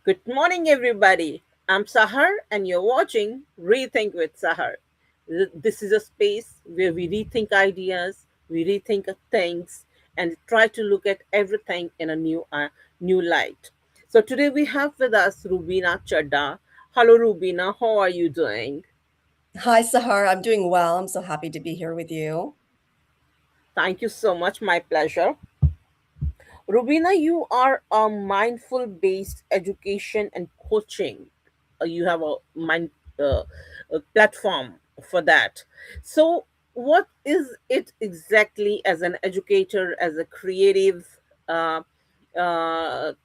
Good morning, everybody. I'm Sahar, and you're watching Rethink with Sahar. This is a space where we rethink ideas, we rethink things, and try to look at everything in a new light. So today we have with us Rubina Chadha. Hello, Rubina. How are you doing? Hi, Sahar. I'm doing well. I'm so happy to be here with you. Thank you so much. My pleasure. Rubina, you are a mindful based education and coaching. You have uh, a platform for that. So, what is it exactly as an educator, as a creative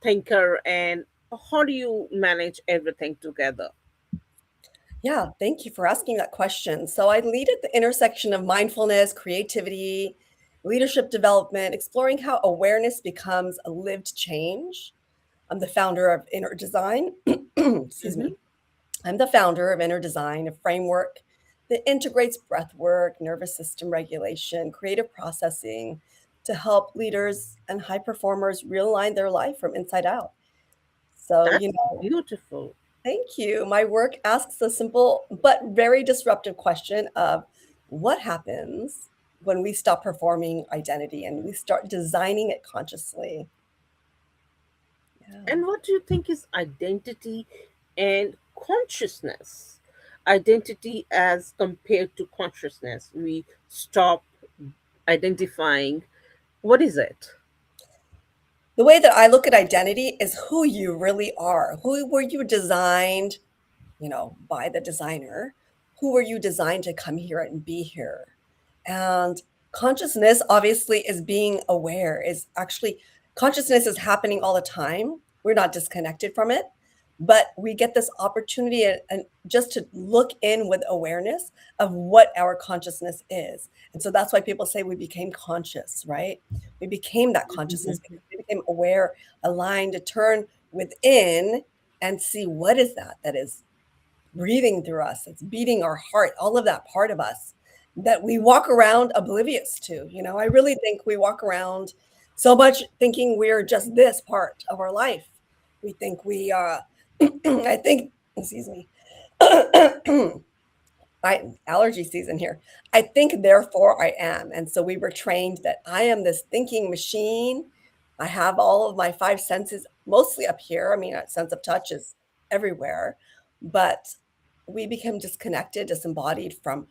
thinker, and how do you manage everything together? Yeah, thank you for asking that question. So, I lead at the intersection of mindfulness, creativity, leadership development, exploring how awareness becomes a lived change. I'm the founder of Inner Design. Excuse Mm-hmm. me. I'm the founder of Inner Design, a framework that integrates breath work, nervous system regulation, creative processing to help leaders and high performers realign their life from inside out. So, That's beautiful. thank you. My work asks a simple but very disruptive question of what happens when we stop performing identity and we start designing it consciously. Yeah. And what do you think is identity and consciousness? Identity as compared to consciousness. We stop identifying. What is it? The way that I look at identity is who you really are. Who were you designed, by the designer? Who were you designed to come here and be here? And consciousness obviously is being aware, is actually consciousness is happening all the time. We're not disconnected from it, but we get this opportunity and just to look in with awareness of what our consciousness is. And so that's why people say we became conscious, right? We became that consciousness because we became aware, aligned to turn within and see what is that is breathing through us, it's beating our heart, all of that part of us that we walk around oblivious to. I really think we walk around so much thinking we're just this part of our life. We think I think, excuse me, allergy season here. I think, therefore I am. And so we were trained that I am this thinking machine. I have all of my five senses mostly up here. I mean, a sense of touch is everywhere, but we become disconnected, disembodied from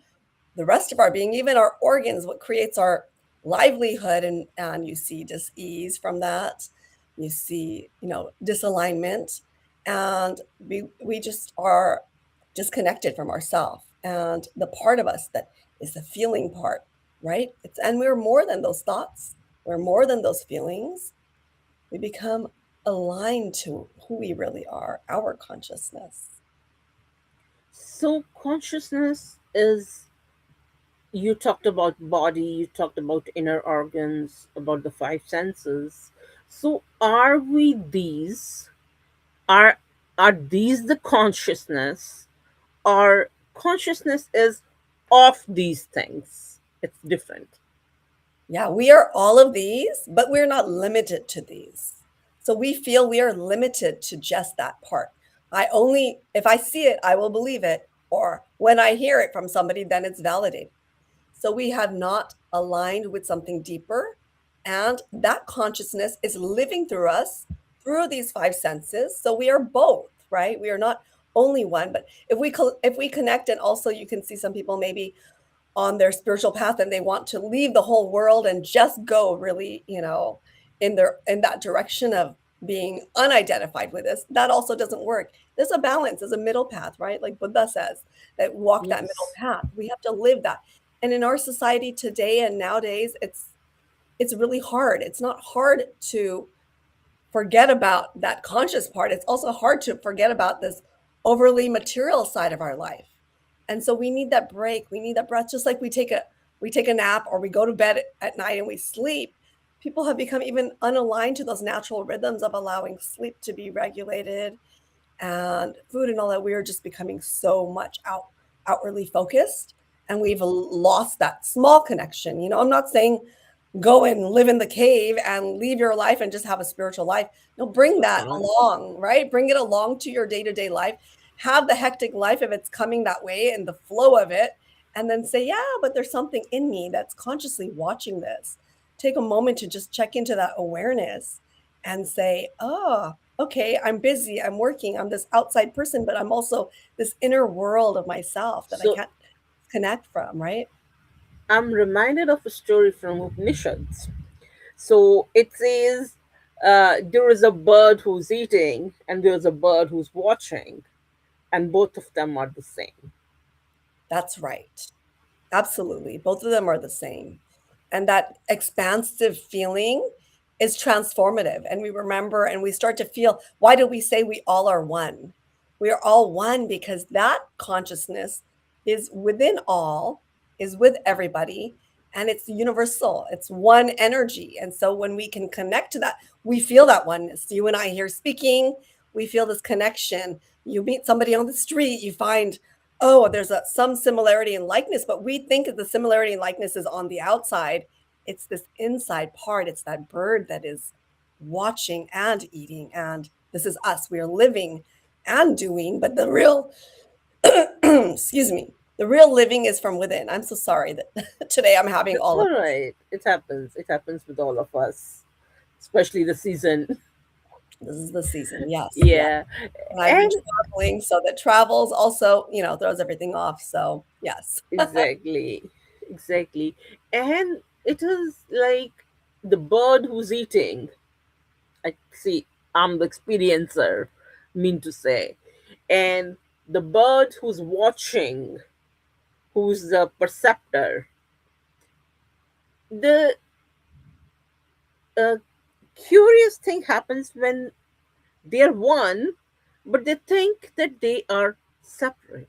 the rest of our being, even our organs, what creates our livelihood. And you see dis-ease from that. You see, disalignment. And we just are disconnected from ourselves and the part of us that is the feeling part, right? And we're more than those thoughts. We're more than those feelings. We become aligned to who we really are, our consciousness. So, consciousness is, you talked about body, you talked about inner organs, about the five senses. So, are we these? Are are these the consciousness, or consciousness is of these things? It's different. Yeah, we are all of these, but we're not limited to these. So we feel we are limited to just that part. If I see it, I will believe it. Or when I hear it from somebody, then it's validated. So we have not aligned with something deeper. And that consciousness is living through us through these five senses. So we are both, right? We are not only one, but if we connect, and also you can see some people maybe on their spiritual path and they want to leave the whole world and just go really, in that direction of being unidentified with this, that also doesn't work. There's a balance, there's a middle path, right? Like Buddha says, that walk that middle Yes. path. We have to live that. And in our society today and nowadays, it's really hard. It's not hard to forget about that conscious part. It's also hard to forget about this overly material side of our life. And so we need that break. We need that breath, just like we take a nap or we go to bed at night and we sleep. People have become even unaligned to those natural rhythms of allowing sleep to be regulated and food and all that. We are just becoming so much outwardly focused, and we've lost that small connection. I'm not saying go and live in the cave and leave your life and just have a spiritual life. No, bring that Uh-huh. along, right? Bring it along to your day-to-day life. Have the hectic life if it's coming that way and the flow of it. And then say, yeah, but there's something in me that's consciously watching this. Take a moment to just check into that awareness and say, oh, okay, I'm busy, I'm working, I'm this outside person, but I'm also this inner world of myself that I So can't connect from, right? I'm reminded of a story from Upanishads. So it says there is a bird who's eating and there's a bird who's watching, and both of them are the same. That's right. Absolutely. Both of them are the same. And that expansive feeling is transformative. And we remember and we start to feel, why do we say we all are one? We are all one because that consciousness is within all, is with everybody, and it's universal. It's one energy. And so when we can connect to that, we feel that oneness. You and I here speaking, we feel this connection. You meet somebody on the street, you find, oh, there's some similarity and likeness, but we think that the similarity and likeness is on the outside. It's this inside part. It's that bird that is watching and eating. And this is us. We are living and doing, but the real, excuse me, the real living is from within. I'm so sorry that today I'm having That's all of all right. It happens. It happens with all of us, especially the season. this is the season. Yes. Yeah. Yeah. And I've been And traveling. So that travels also, throws everything off. So yes. exactly. Exactly. And it is like the bird who's eating. I see, I'm the experiencer, mean to say. And the bird who's watching, who's the perceptor. The uh, curious thing happens when they're one, but they think that they are separate.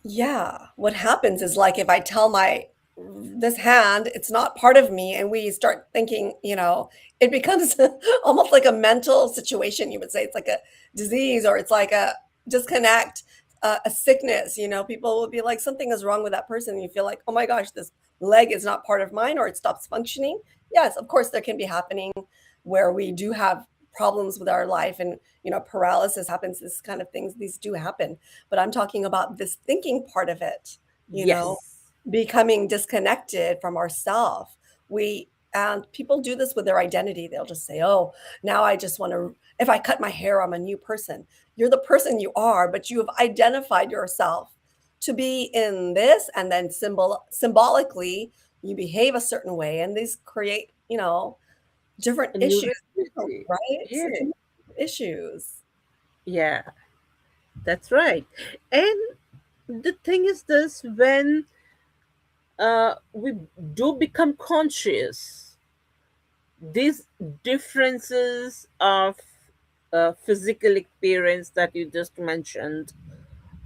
Yeah, what happens is, like, if I tell my this hand it's not part of me, and we start thinking, it becomes almost like a mental situation, you would say. It's like a disease, or it's like a disconnect, a sickness. People will be like, something is wrong with that person, and you feel like, oh my gosh, this leg is not part of mine, or it stops functioning. Yes, of course, there can be happening where we do have problems with our life, and paralysis happens, this kind of things, these do happen. But I'm talking about this thinking part of it, you know, Yes. becoming disconnected from ourself. We and people do this with their identity. They'll just say, "Oh, now I just want to if I cut my hair, I'm a new person." You're the person you are, but you have identified yourself to be in this, and then symbolically you behave a certain way, and these create, different A new issues, reality. right? Yeah. Such issues. Yeah. That's right. And the thing is this, when we do become conscious, these differences of physical experience that you just mentioned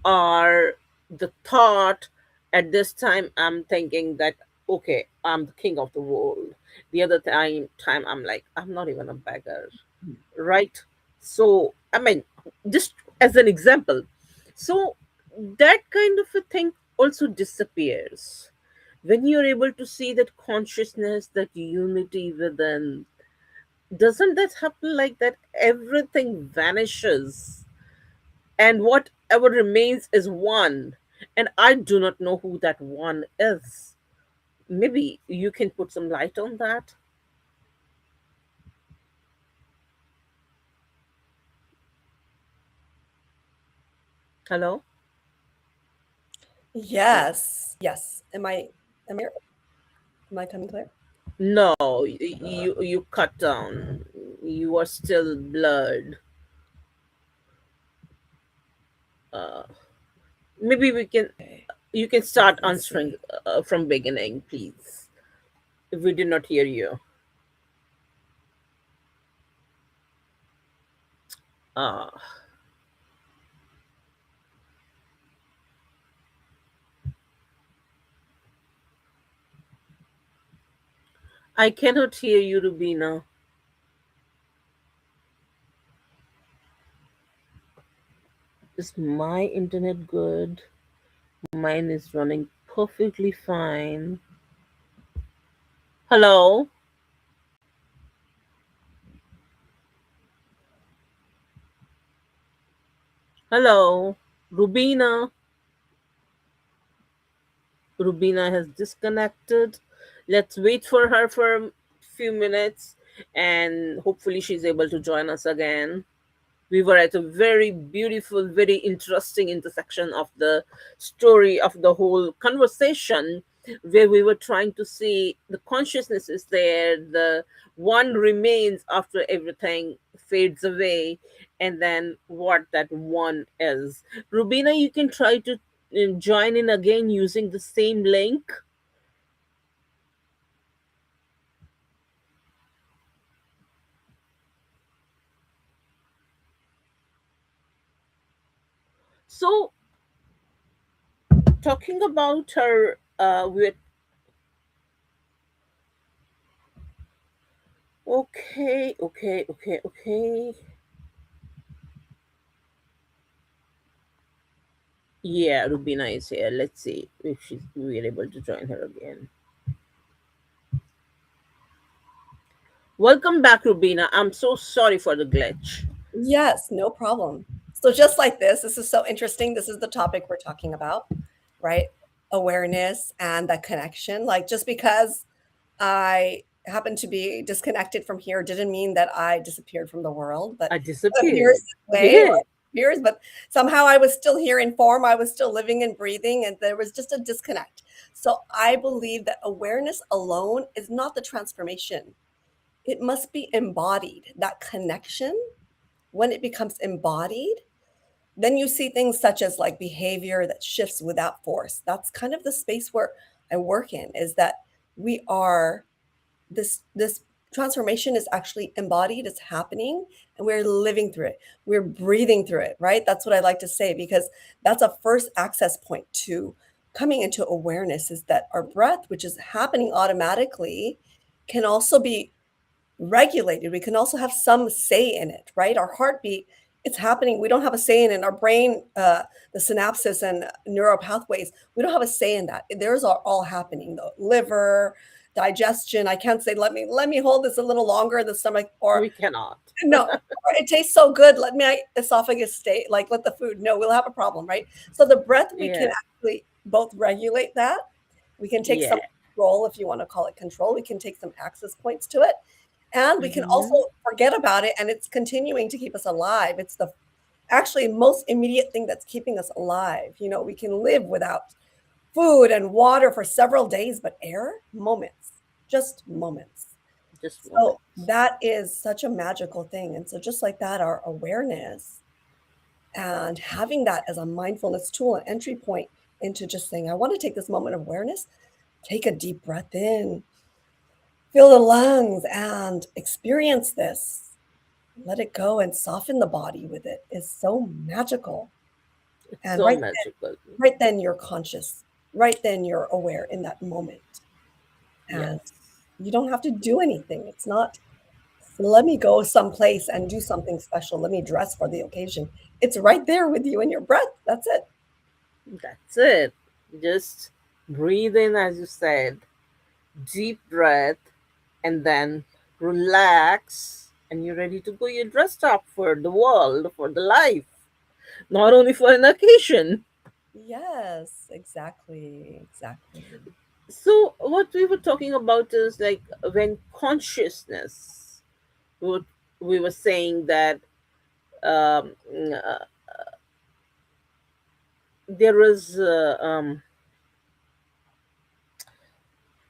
are the thought. At this time I'm thinking that, okay, I'm the king of the world. The other time I'm like, I'm not even a beggar, right? So I mean, just as an example. So that kind of a thing also disappears when you're able to see that consciousness, that unity within. Doesn't that happen like that? Everything vanishes and whatever remains is one. And I do not know who that one is. Maybe you can put some light on that. Hello? Yes. Yes. Am I here? Am I coming clear? No, you cut down. You are still blurred. Uh, maybe we can. Okay. You can start Let's answering see. from beginning, please. If we did not hear you, uh, I cannot hear you, Rubina. Is my internet good? Mine is running perfectly fine. Hello, hello, Rubina. Rubina has disconnected. Let's wait for her for a few minutes and hopefully she's able to join us again. We were at a very beautiful, very interesting intersection of the story of the whole conversation where we were trying to see the consciousness is there, the one remains after everything fades away, and then what that one is. Rubina, you can try to join in again using the same link. So, talking about her, with okay, okay, okay, okay. Yeah, Rubina is here. Let's see if we're able to join her again. Welcome back, Rubina. I'm so sorry for the glitch. Yes, no problem. So just like this is so interesting. This is the topic we're talking about, right? Awareness and the connection. Like just because I happen to be disconnected from here didn't mean that I disappeared from the world, but I it appears disappeared. this way or Yeah, appears, but somehow I was still here in form. I was still living and breathing, and there was just a disconnect. So I believe that awareness alone is not the transformation. It must be embodied. That connection, when it becomes embodied, then you see things such as like behavior that shifts without force. That's kind of the space where I work in, is that we are this transformation is actually embodied, it's happening, and we're living through it. We're breathing through it, right? That's what I like to say, because that's a first access point to coming into awareness, is that our breath, which is happening automatically, can also be regulated. We can also have some say in it, right? Our heartbeat, it's happening. We don't have a say in it. Our brain, the synapses and neural pathways, we don't have a say in that. There's all happening. The liver, digestion. I can't say, let me hold this a little longer in the stomach, or we cannot. no, or it tastes so good. Let my esophagus stay, like let the food. No, we'll have a problem, right? So the breath, we can Yeah, actually both regulate that. We can take some yeah. control, if you want to call it control. We can take some access points to it, and we can also Hmm. forget about it, and it's continuing to keep us alive. It's the actually most immediate thing that's keeping us alive. We can live without food and water for several days, but air, moments, just moments. Just So moments. that is such a magical thing. And so just like that, our awareness and having that as a mindfulness tool, an entry point into just saying, I want to take this moment of awareness, take a deep breath in, fill the lungs and experience this. Let it go and soften the body with it is so magical. It's And so magical. right then you're conscious. Right then you're aware in that moment. And Yes, you don't have to do anything. It's not, let me go someplace and do something special. Let me dress for the occasion. It's right there with you in your breath. That's it. that's it. Just breathe in, as you said, deep breath, and then relax, and you're ready to go. You're dressed up for the world, for the life, not only for an occasion. Yes, exactly. Exactly. So, what we were talking about is like when consciousness, we were, we were saying that um, uh, there is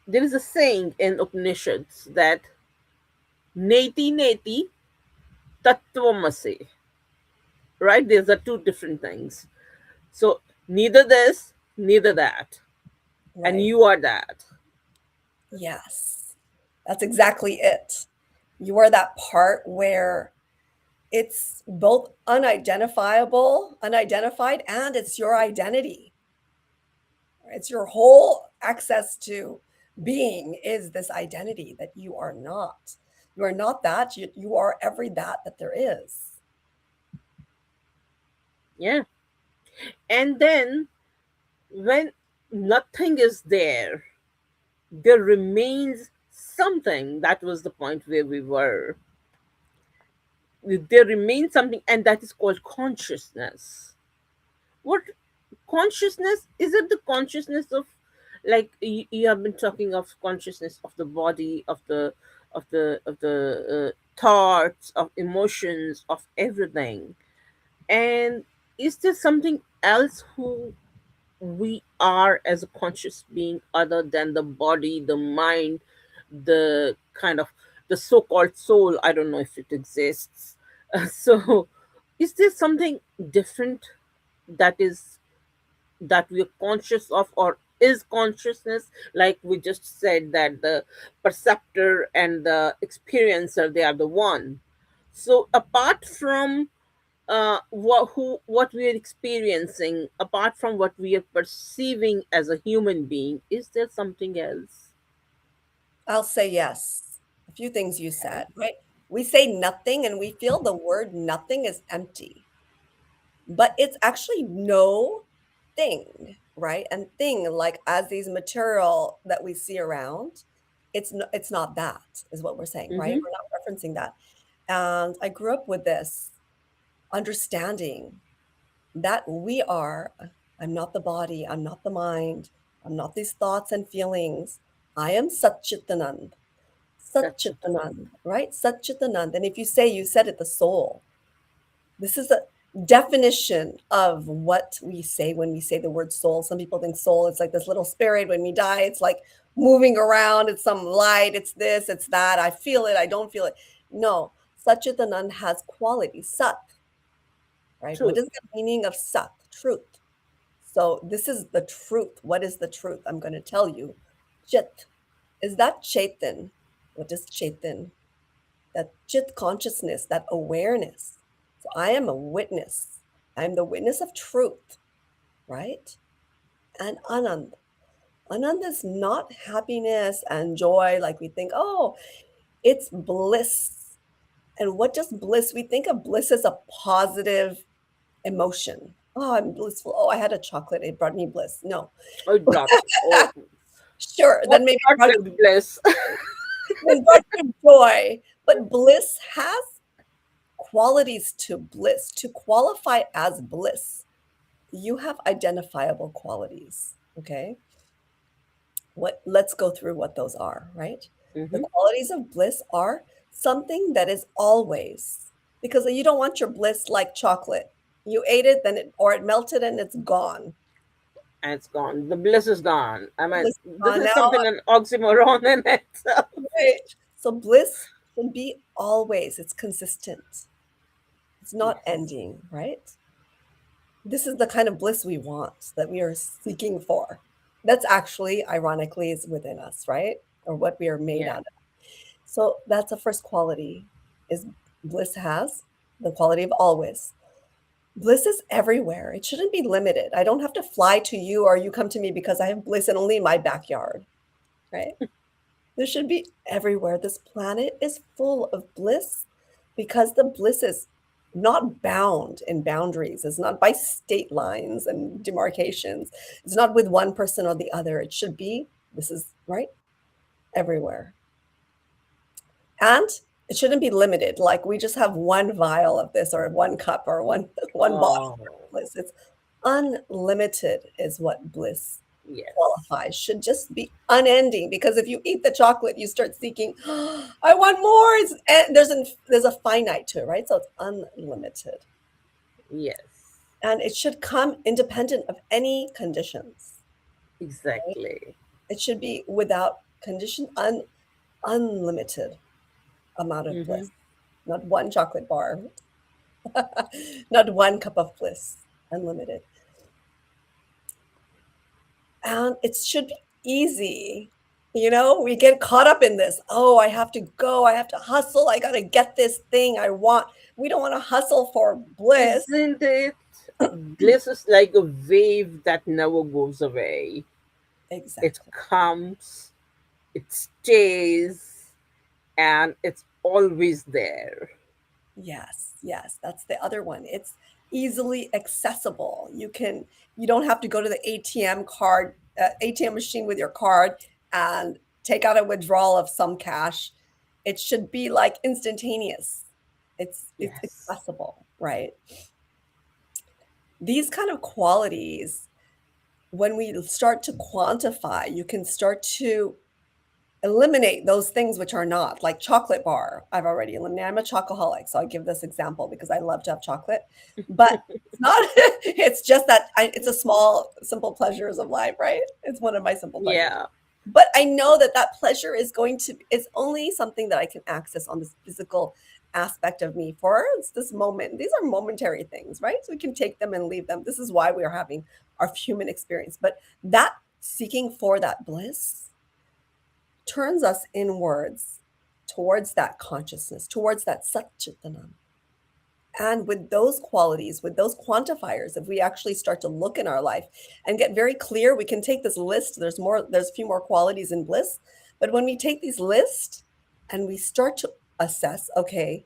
there is a saying in Upanishads that neti neti tattvamasi, right? These are two different things. So neither this, neither that, and Right. you are that. Yes. That's exactly it. You are that part where it's both unidentified, and it's your identity. It's your whole access to being is this identity that you are not. You are not that. You are every that there is. Yeah. And then when nothing is there, there remains something. That was the point where we were. There remains something, and that is called consciousness. What consciousness is? It the consciousness of, like you have been talking of consciousness of the body, of the thoughts, of emotions, of everything. And is there something else who we are as a conscious being other than the body, the mind, the kind of the so-called soul? I don't know if it exists. So is there something different that is that we're conscious of, or is consciousness, like we just said, that the perceptor and the experiencer, they are the one? So apart from what we are experiencing, apart from what we are perceiving as a human being, is there something else? I'll say yes. A few things you said, right? We say nothing and we feel the word nothing is empty, but it's actually no thing, right? And thing, like as these material that we see around, it's not that, is what we're saying, right? Mm-hmm. We're not referencing that. And I grew up with this understanding that we are, I'm not the body, I'm not the mind, I'm not these thoughts and feelings. I am Satchitanand. That's it. Satchitanand, right? Satchitanand. And if you say, you said it, the soul. This is a definition of what we say when we say the word soul. Some people think soul is like this little spirit. When we die, it's like moving around. It's some light. It's this, it's that. I feel it. I don't feel it. No, Satchitanand has quality. Sat, right? What Truth. is the meaning of Sat? Truth. So this is the truth. What is the truth? I'm going to tell you. Chit. Is that Chaitan? What is Chaitan? That chit consciousness, that awareness. So I am a witness. I'm the witness of truth, right? And Anand. Anand is not happiness and joy like we think, oh, it's bliss. And what does bliss? We think of bliss as a positive emotion. Oh, I'm blissful. Oh, I had a chocolate. It brought me bliss. No. Oh, brought. Oh, Sure. what Then maybe it starts brought with bliss? then brought you joy. But bliss has qualities to bliss. To qualify as bliss, you have identifiable qualities. Okay. What let's go through what those are, right? The Mm-hmm. qualities of bliss are something that is always, because you don't want your bliss like chocolate. You ate it, then it or it melted and it's gone. And it's gone. The bliss is gone. I mean, Bliss is this gone is now. something, an oxymoron in itself. Right. So bliss can be always, it's consistent. It's not Yes. ending, right? This is the kind of bliss we want, that we are seeking for. That's actually, ironically, is within us, right? Or what we are made Yeah. out of. So that's the first quality is bliss has the quality of always. Bliss is everywhere. It shouldn't be limited. I don't have to fly to you or you come to me because I have bliss and only in my backyard, right? This should be everywhere. This planet is full of bliss because the bliss is not bound in boundaries. It's not by state lines and demarcations. It's not with one person or the other. It should be, this is right, everywhere. And it shouldn't be limited. Like we just have one vial of this or one cup or one one bottle Oh, of bliss. It's unlimited is what bliss yes. qualifies. Should just be unending, because if you eat the chocolate, you start seeking, oh, I want more. And there's a finite to it, right? So it's unlimited. Yes. And it should come independent of any conditions, right? Exactly. It should be without condition, unlimited amount of Mm-hmm. bliss. Not one chocolate bar, not one cup of bliss, unlimited. And it should be easy. You know, we get caught up in this. Oh, I have to go. I have to hustle. I got to get this thing I want. We don't want to hustle for bliss. Isn't it? Bliss is like a wave that never goes away. It Exactly. comes, it stays, and it's always there. Yes. Yes. That's the other one. It's easily accessible. You don't have to go to the ATM machine with your card and take out a withdrawal of some cash, it should be like instantaneous. It's Yes. accessible, right? These kind of qualities, when we start to quantify, you can start to eliminate those things which are not, like chocolate bar. I've already eliminated. I'm a chocoholic, so I give this example because I love to have chocolate. But it's not, it's just that it's a small, simple pleasures of life, right? It's one of my simple pleasures. Yeah. But I know that that pleasure is going to, it's only something that I can access on this physical aspect of me for this moment. These are momentary things, right? So we can take them and leave them. This is why we are having our human experience. But that seeking for that bliss turns us inwards towards that consciousness, towards that satchitanam. And with those qualities, with those quantifiers, if we actually start to look in our life and get very clear, we can take this list. There's a few more qualities in bliss. But when we take these lists and we start to assess, okay,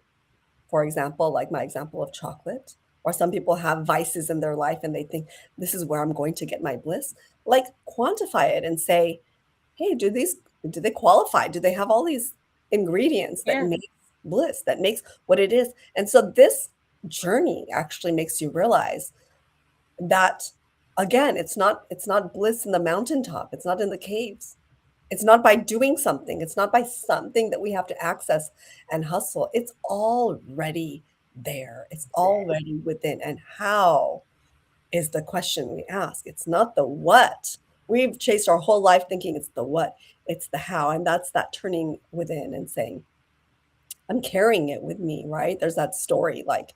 for example, like my example of chocolate, or some people have vices in their life and they think this is where I'm going to get my bliss. Like quantify it and say, hey, do they qualify? Do they have all these ingredients that Yeah. make bliss, that makes what it is? And so this journey actually makes you realize that again, it's not bliss in the mountaintop, it's not in the caves. It's not by doing something, it's not by something that we have to access and hustle. It's already there. It's There. already within. And how is the question we ask. It's not the what. We've chased our whole life thinking it's the what, it's the how. And that's that turning within and saying, I'm carrying it with me, right? There's that story like,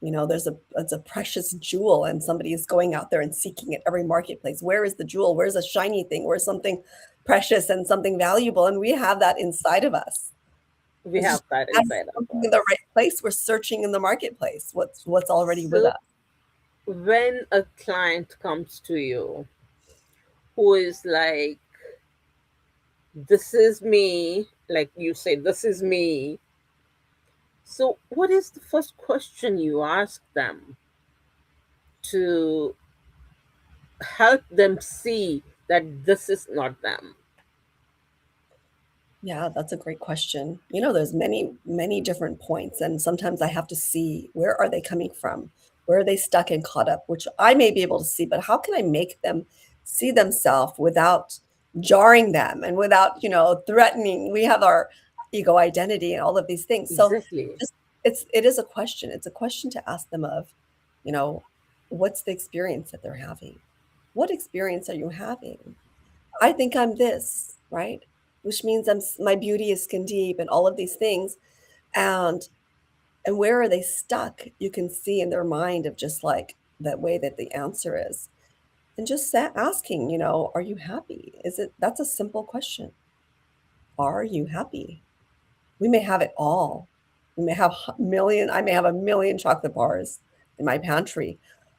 it's a precious jewel and somebody is going out there and seeking it every marketplace. Where is the jewel? Where's a shiny thing? Where's something precious and something valuable? And we have that inside of us. We It's have just that as inside of something in the us. right place. We're searching in the marketplace. What's already with So us. when a client comes to you who is like, this is me, like you say, this is me. So, what is the first question you ask them to help them see that this is not them? Yeah, that's a great question. There's many, many different points, and sometimes I have to see where are they coming from? Where are they stuck and caught up, which I may be able to see, but how can I make them see themselves without jarring them and without, threatening? We have our ego identity and all of these things. So Exactly. just it is a question. It's a question to ask them of, you know, what's the experience that they're having? What experience are you having? I think I'm this, right? Which means my beauty is skin deep and all of these things. And and where are they stuck? You can see in their mind of just like that way that the answer is. And just asking, are you happy? That's a simple question. Are you happy? We may have it all. We may have I may have a million chocolate bars in my pantry.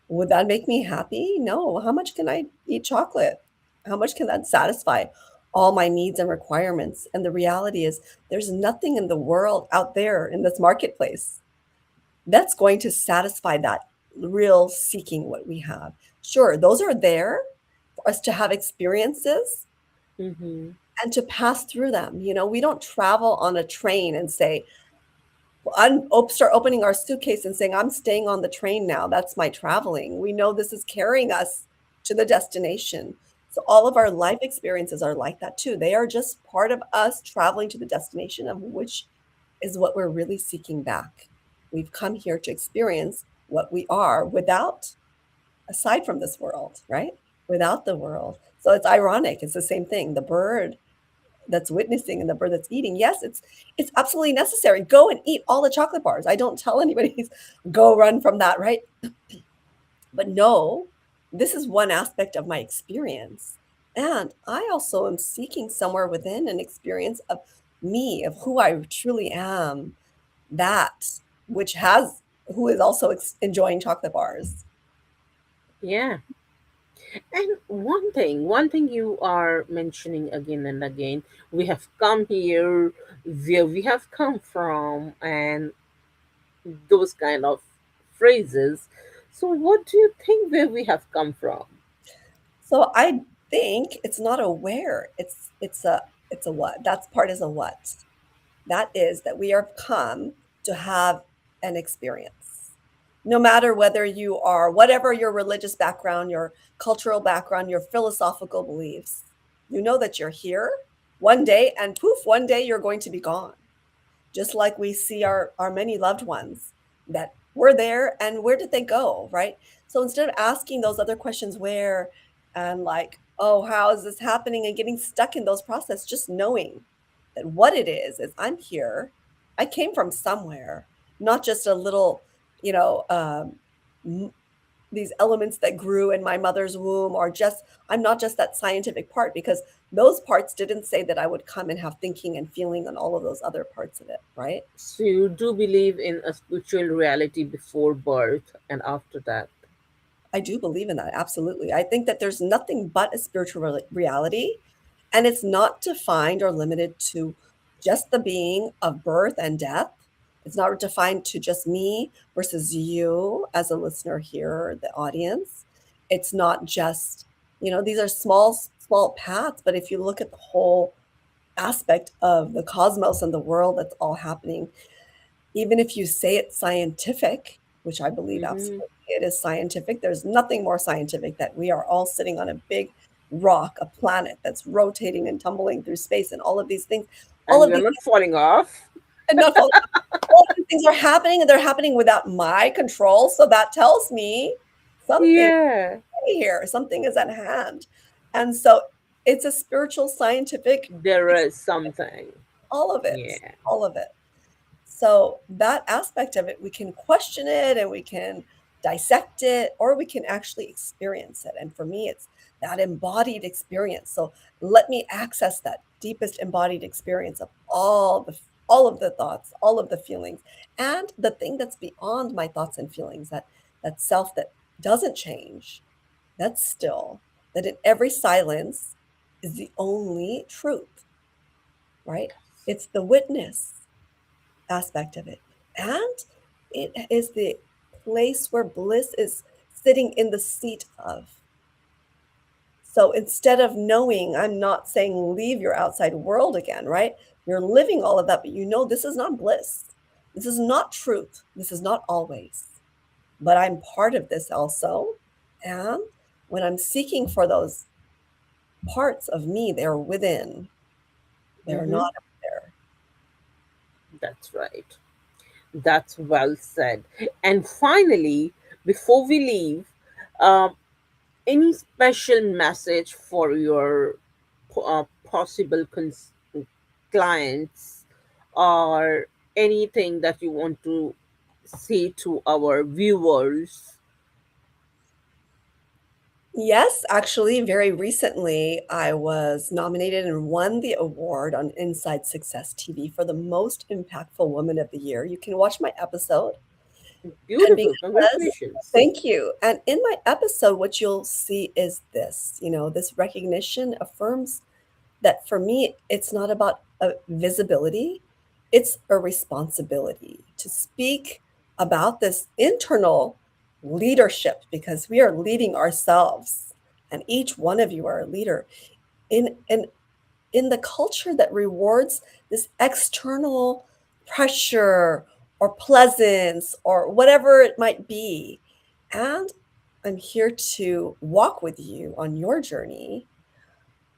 Would that make me happy? No. How much can I eat chocolate? How much can that satisfy all my needs and requirements? And the reality is, there's nothing in the world out there in this marketplace that's going to satisfy that real seeking what we have. Sure, those are there for us to have experiences Mm-hmm. and to pass through them. We don't travel on a train and say, start opening our suitcase and saying, I'm staying on the train now. That's my traveling. We know this is carrying us to the destination. So all of our life experiences are like that too. They are just part of us traveling to the destination of which is what we're really seeking back. We've come here to experience what we are without, aside from this world, right? Without the world. So it's ironic. It's the same thing. The bird that's witnessing and the bird that's eating, yes, it's absolutely necessary. Go and eat all the chocolate bars. I don't tell anybody go run from that, right? But no, this is one aspect of my experience. And I also am seeking somewhere within an experience of me, of who I truly am, that which has who is also enjoying chocolate bars. Yeah. And one thing you are mentioning again and again, we have come here, where we have come from, and those kind of phrases. So, what do you think where we have come from? So I think it's not a where, it's a It's a what. That's part is a what. That is that we are come to have an experience. No matter whether you are, whatever your religious background, your cultural background, your philosophical beliefs, you know that you're here one day and poof, one day you're going to be gone. Just like we see our many loved ones that were there and where did they go, right? So instead of asking those other questions, where and like, oh, how is this happening, and getting stuck in those process, just knowing that what it is I'm here, I came from somewhere, not just a little, you know, these elements that grew in my mother's womb, or just I'm not just that scientific part, because those parts didn't say that I would come and have thinking and feeling and all of those other parts of it, right? So you do believe in a spiritual reality before birth and after that? I do believe in that, absolutely. I think that there's nothing but a spiritual reality, and it's not defined or limited to just the being of birth and death. It's not defined to just me versus you as a listener here, the audience. It's not just, these are small paths, but if you look at the whole aspect of the cosmos and the world that's all happening, even if you say it's scientific, which I believe Hmm. absolutely it is scientific, there's nothing more scientific that we are all sitting on a big rock, a planet that's rotating and tumbling through space and all of these things, all And of we are these not falling off. and not falling, all of these things are happening and they're happening without my control. So that tells me something Yeah, here, something is at hand. And so it's a spiritual, scientific, there is something. all of it, Yeah. all of it. So that aspect of it, we can question it and we can dissect it, or we can actually experience it. And for me, it's that embodied experience. So let me access that deepest embodied experience of all of the thoughts, all of the feelings, and the thing that's beyond my thoughts and feelings, that self that doesn't change, that's still, that in every silence is the only truth, right? It's the witness aspect of it. And it is the place where bliss is sitting in the seat of. So instead of knowing, I'm not saying leave your outside world again, right? You're living all of that, but you know this is not bliss. This is not truth. This is not always. But I'm part of this also. And when I'm seeking for those parts of me, they're within, they're not Hmm. out there. That's right. That's well said. And finally, before we leave, um, any special message for your possible clients, or anything that you want to say to our viewers? Yes, actually, very recently, I was nominated and won the award on Inside Success TV for the most impactful woman of the year. You can watch my episode. And Beautiful. because, Congratulations. thank you. And in my episode, what you'll see is this, this recognition affirms that for me, it's not about a visibility, it's a responsibility to speak about this internal leadership, because we are leading ourselves, and each one of you are a leader in the culture that rewards this external pressure or pleasance or whatever it might be. And I'm here to walk with you on your journey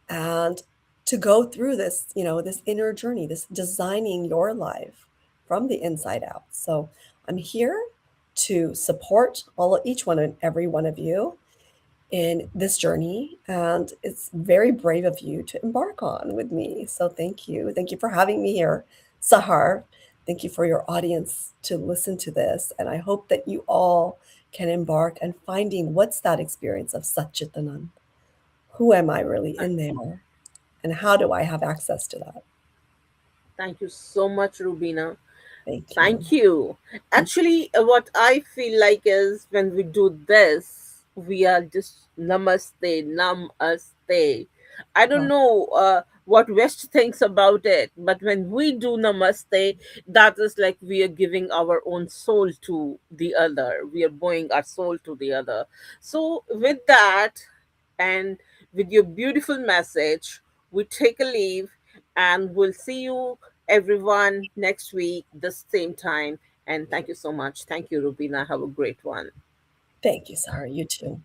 and to go through this, this inner journey, this designing your life from the inside out. So I'm here to support each one and every one of you in this journey, and it's very brave of you to embark on with me. So thank you for having me here, Sahar. Thank you for your audience to listen to this, and I hope that you all can embark and finding what's that experience of Satchitanand. Who am I really in there? And how do I have access to that? Thank you so much, Rubina. Thank you. Thank you. Actually, what I feel like is when we do this, we are just namaste, namaste. I don't Oh, know what West thinks about it, but when we do namaste, that is like we are giving our own soul to the other. We are bowing our soul to the other. So, with that, and with your beautiful message, we take a leave. And we'll see you, everyone, next week, the same time. And thank you so much. Thank you, Rubina. Have a great one. Thank you, Sahar. You too.